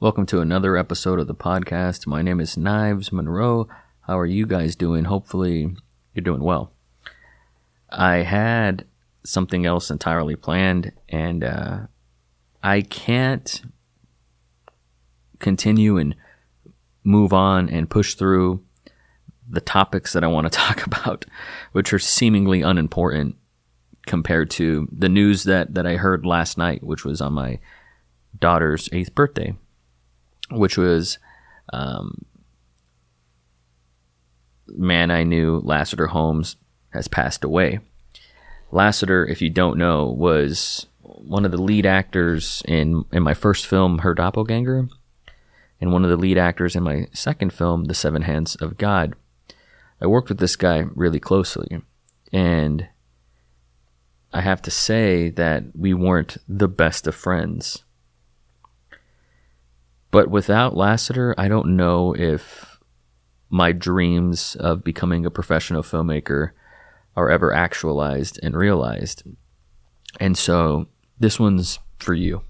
Welcome to another episode of the podcast. My name is Monroe. How are you guys doing? Hopefully you're doing well. I had something else entirely planned, and I can't continue and move on and push through the topics that I want to talk about, which are seemingly unimportant compared to the news that I heard last night, which was on my daughter's 8th birthday, which was, man I knew, Lassiter Holmes has passed away. Lassiter, if you don't know, was one of the lead actors in my first film, Her Doppelganger, and one of the lead actors in my second film, The Seven Hands of God. I worked with this guy really closely, and I have to say that we weren't the best of friends. But without Lassiter, I don't know if my dreams of becoming a professional filmmaker are ever actualized and realized. And so this one's for you.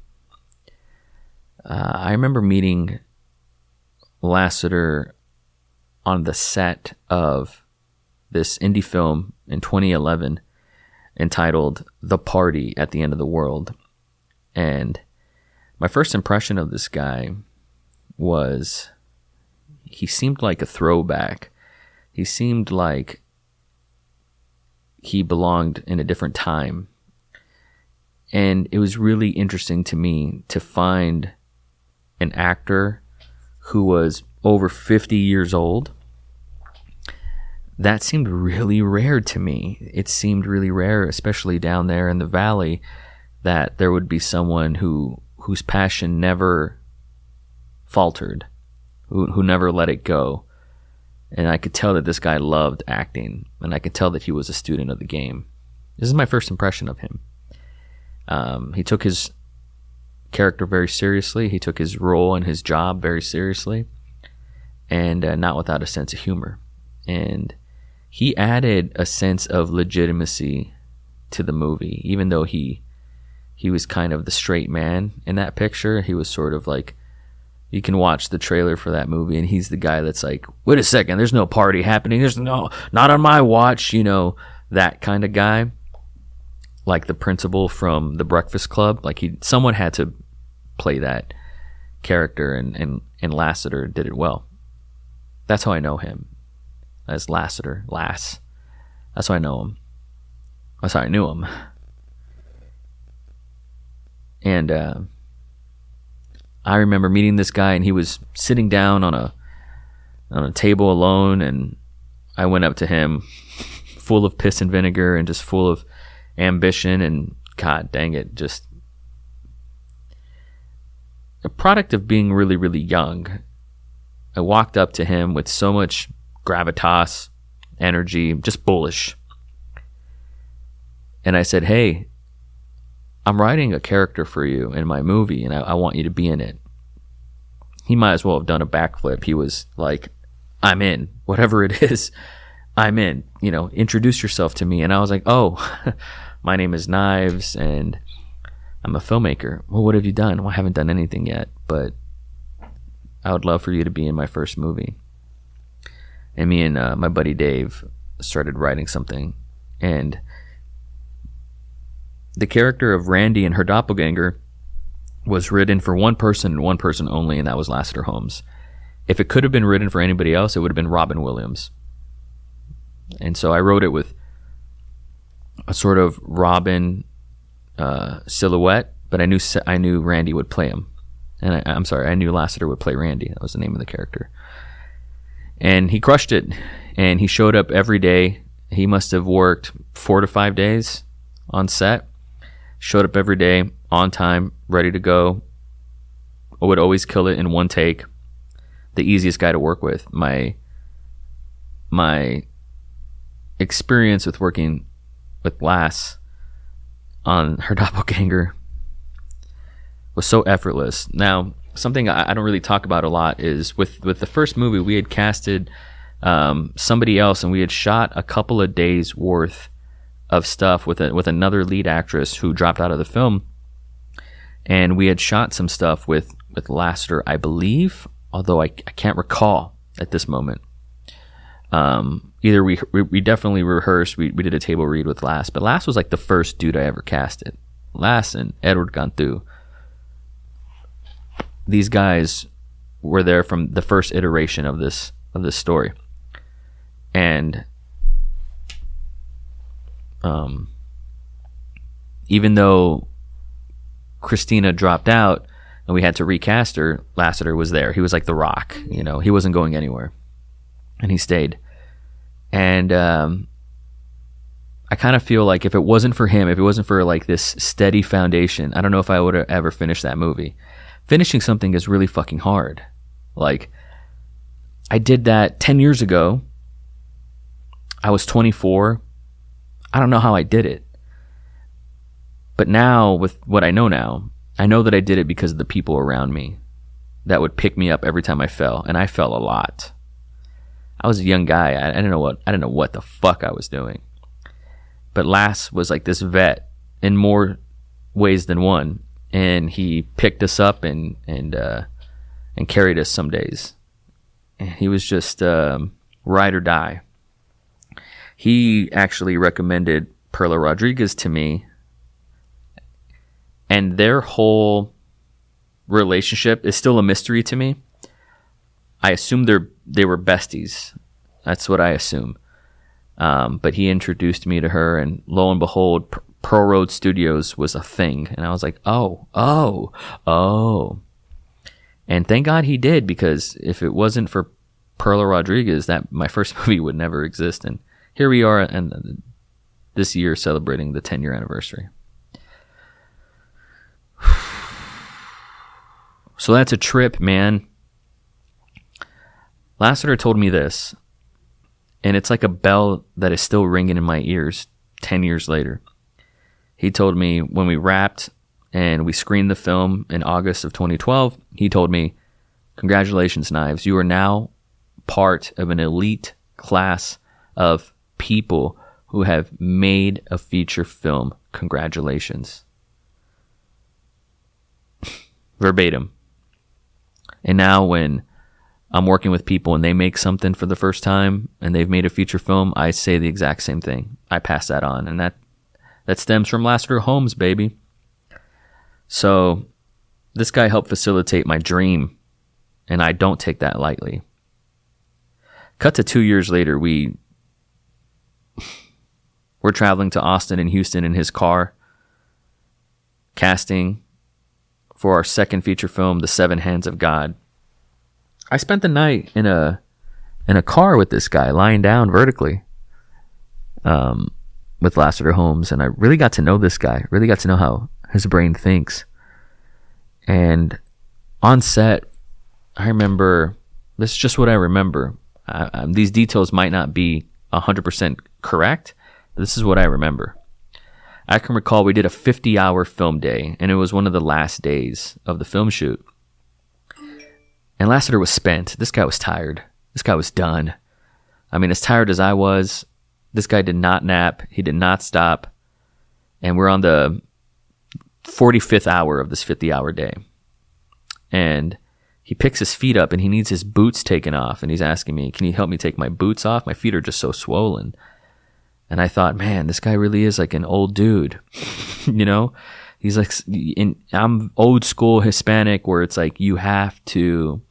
I remember meeting Lassiter on the set of this indie film in 2011 entitled The Party at the End of the World. And my first impression of this guy was he seemed like a throwback. He seemed like he belonged in a different time. And it was really interesting to me to find an actor who was over 50 years old. That seemed really rare to me. It seemed really rare, especially down there in the valley, that there would be someone whose passion never faltered, who never let it go. And I could tell that this guy loved acting, and I could tell that he was a student of the game. This is my first impression of him. He took his character very seriously. He took his role and his job very seriously, and not without a sense of humor. And he added a sense of legitimacy to the movie, even though he was kind of the straight man in that picture. He was sort of like, you can watch the trailer for that movie, and he's the guy that's like, wait a second, there's no party happening. There's not on my watch, that kind of guy. Like the principal from The Breakfast Club. Like someone had to play that character, and Lassiter did it well. That's how I know him, as Lassiter, Lass. That's how I know him. That's how I knew him. And I remember meeting this guy, and he was sitting down on a table alone, and I went up to him full of piss and vinegar and just full of ambition, and god dang it, just a product of being really, really young. I walked up to him with so much gravitas, energy, just bullish. And I said, hey, I'm writing a character for you in my movie, and I want you to be in it. He might as well have done a backflip. He was like, I'm in. Whatever it is, I'm in. Introduce yourself to me. And I was like, oh, my name is Knives, and I'm a filmmaker. Well, what have you done? Well, I haven't done anything yet, but I would love for you to be in my first movie. And me and my buddy Dave started writing something, and the character of Randy and Her Doppelganger was written for one person and one person only, and that was Lassiter Holmes. If it could have been written for anybody else, it would have been Robin Williams. And so I wrote it with a sort of Robin silhouette, but I knew Randy would play him. And I knew Lassiter would play Randy. That was the name of the character. And he crushed it, and he showed up every day. He must have worked 4 to 5 days on set. Showed up every day, on time, ready to go. I would always kill it in one take. The easiest guy to work with. My experience with working with Lass on Her Doppelganger was so effortless. Now, something I don't really talk about a lot is with the first movie, we had casted somebody else, and we had shot a couple of days worth of stuff with another lead actress who dropped out of the film. And we had shot some stuff with Lassiter, I believe, although I can't recall at this moment. Either we definitely rehearsed, we did a table read with Lass, but Lass was like the first dude I ever casted. Lass and Edward Gantu. These guys were there from the first iteration of this story. And even though Christina dropped out and we had to recast her, Lassiter was there. He was like the Rock, you know. He wasn't going anywhere, and he stayed. And I kind of feel like if it wasn't for him, if it wasn't for like this steady foundation, I don't know if I would have ever finished that movie. Finishing something is really fucking hard. Like, I did that 10 years ago. I was 24. I don't know how I did it. But now, with what I know now, I know that I did it because of the people around me that would pick me up every time I fell, and I fell a lot. I was a young guy. I didn't know what the fuck I was doing. But Lass was like this vet in more ways than one, and he picked us up and carried us some days. And he was just ride or die. He actually recommended Perla Rodriguez to me. And their whole relationship is still a mystery to me. I assume they were besties. That's what I assume. But he introduced me to her, and lo and behold, Pearl Road Studios was a thing. And I was like, oh. And thank God he did, because if it wasn't for Perla Rodriguez, that my first movie would never exist. And here we are, and this year celebrating the 10-year anniversary. So that's a trip, man. Lassiter told me this, and it's like a bell that is still ringing in my ears 10 years later. He told me when we wrapped and we screened the film in August of 2012, he told me, "Congratulations, Knives. You are now part of an elite class of people who have made a feature film. Congratulations." Verbatim. And now when I'm working with people and they make something for the first time and they've made a feature film, I say the exact same thing. I pass that on. And that stems from Lassiter Holmes, baby. So this guy helped facilitate my dream, and I don't take that lightly. Cut to 2 years later, we're traveling to Austin and Houston in his car, casting for our second feature film, The Seven Hands of God. I spent the night in a car with this guy, lying down vertically, with Lassiter Holmes, and I really got to know this guy, really got to know how his brain thinks. And on set, I remember, this is just what I remember. These details might not be 100% correct, but this is what I remember. I can recall we did a 50-hour film day, and it was one of the last days of the film shoot. And Lassiter was spent. This guy was tired. This guy was done. I mean, as tired as I was, this guy did not nap. He did not stop. And we're on the 45th hour of this 50-hour day. And he picks his feet up, and he needs his boots taken off. And he's asking me, "Can you help me take my boots off? My feet are just so swollen." And I thought, man, this guy really is like an old dude. You know? He's like, I'm old school Hispanic, where it's like you have to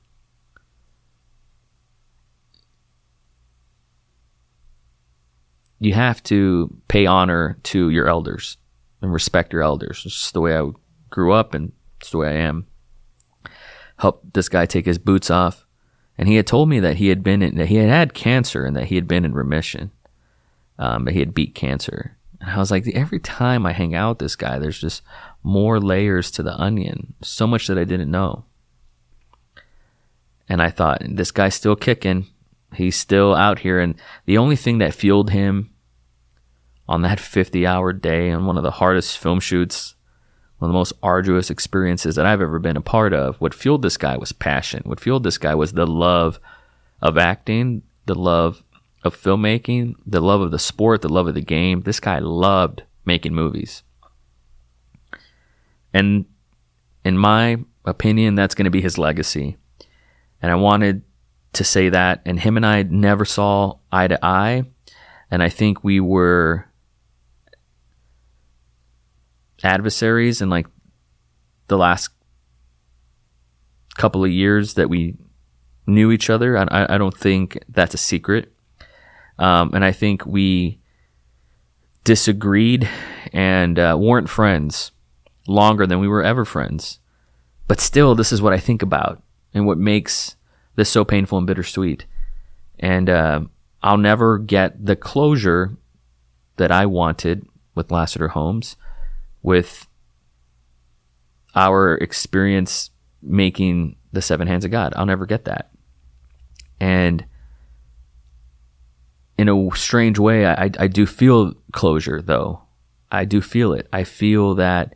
pay honor to your elders and respect your elders. It's just the way I grew up, and it's the way I am. Helped this guy take his boots off, and he had told me that he had cancer and that he had been in remission. But he had beat cancer. And I was like, every time I hang out with this guy, there's just more layers to the onion. So much that I didn't know. And I thought, this guy's still kicking. He's still out here. And the only thing that fueled him on that 50-hour day on one of the hardest film shoots, one of the most arduous experiences that I've ever been a part of, what fueled this guy was passion. What fueled this guy was the love of acting, the love of filmmaking, the love of the sport, the love of the game. This guy loved making movies. And in my opinion, that's going to be his legacy. And I wanted to say that. And him and I never saw eye to eye. And I think we were adversaries in like the last couple of years that we knew each other. I don't think that's a secret. And I think we disagreed and weren't friends longer than we were ever friends. But still, this is what I think about and what makes this so painful and bittersweet. And I'll never get the closure that I wanted with Lassiter Holmes, with our experience making the Seven Hands of God. I'll never get that. And in a strange way, I do feel closure, though. I do feel it. I feel that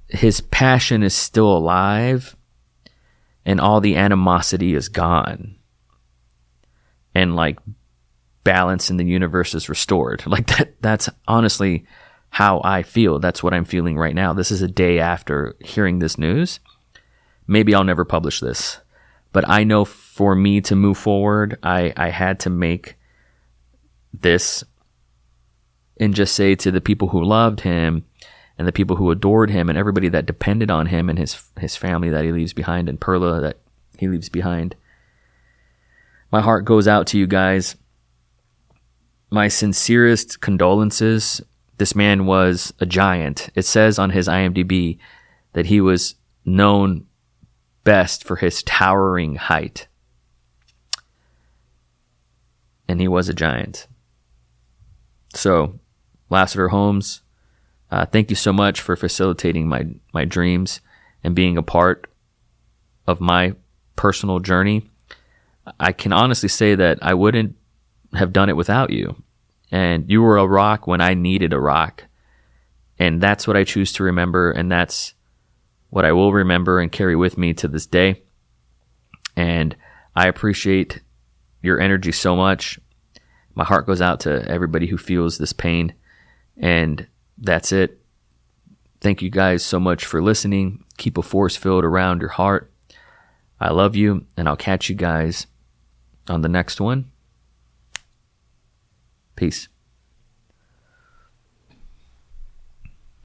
his passion is still alive and all the animosity is gone. And like balance in the universe is restored. Like that's honestly how I feel. That's what I'm feeling right now. This is a day after hearing this news. Maybe I'll never publish this, but I know for me to move forward, I had to make this and just say to the people who loved him and the people who adored him and everybody that depended on him and his family that he leaves behind and Perla that he leaves behind. My heart goes out to you guys. My sincerest condolences. This man was a giant. It says on his IMDb that he was known best for his towering height. And he was a giant. So, Lassiter Holmes, thank you so much for facilitating my dreams and being a part of my personal journey. I can honestly say that I wouldn't have done it without you. And you were a rock when I needed a rock. And that's what I choose to remember. And that's what I will remember and carry with me to this day. And I appreciate your energy so much. My heart goes out to everybody who feels this pain. And that's it. Thank you guys so much for listening. Keep a force field around your heart. I love you, and I'll catch you guys on the next one. Peace.